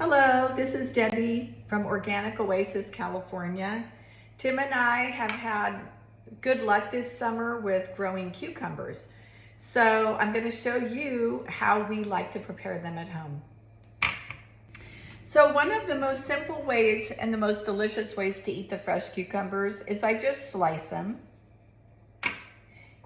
Hello, this is Debbie from Organic Oasis, California. Tim and I have had good luck this summer with growing cucumbers. So I'm going to show you how we like to prepare them at home. So one of the most simple ways and the most delicious ways to eat the fresh cucumbers is I just slice them.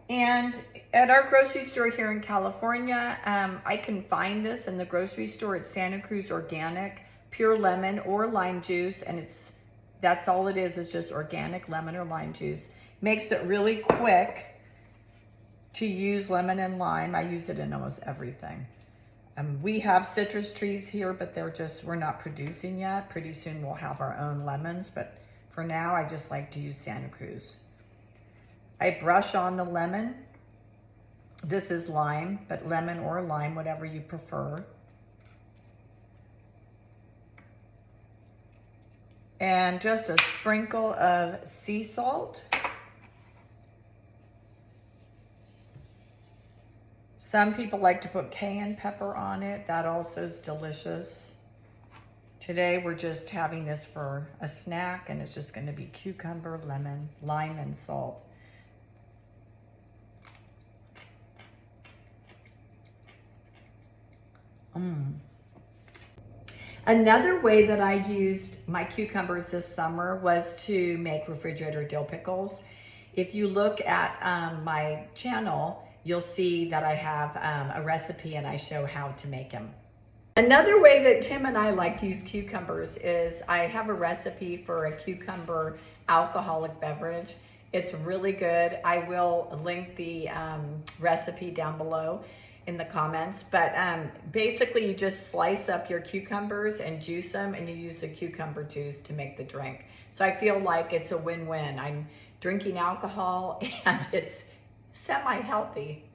And at our grocery store here in California, I can find this in the grocery store at Santa Cruz Organic, pure lemon or lime juice, and that's all it is just organic lemon or lime juice. Makes it really quick to use lemon and lime. I use it in almost everything. We have citrus trees here, but we're not producing yet. Pretty soon we'll have our own lemons, but for now I just like to use Santa Cruz. I brush on the lemon. This is lime, but lemon or lime, whatever you prefer. And just a sprinkle of sea salt. Some people like to put cayenne pepper on it. That also is delicious. Today we're just having this for a snack, and it's just going to be cucumber, lemon, lime, and salt. Another way that I used my cucumbers this summer was to make refrigerator dill pickles. If you look at my channel, you'll see that I have a recipe and I show how to make them. Another way that Tim and I like to use cucumbers is I have a recipe for a cucumber alcoholic beverage. It's really good. I will link the recipe down below in the comments, but basically you just slice up your cucumbers and juice them, and you use the cucumber juice to make the drink. So I feel like it's a win-win. I'm drinking alcohol and it's semi-healthy.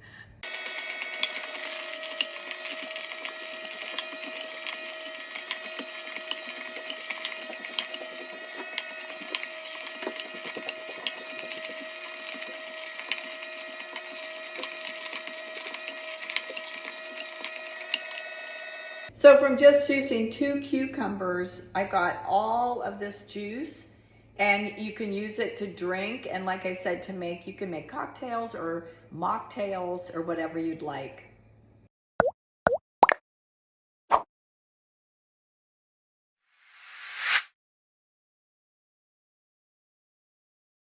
So from just juicing 2 cucumbers, I got all of this juice, and you can use it to drink. And like I said, you can make cocktails or mocktails or whatever you'd like.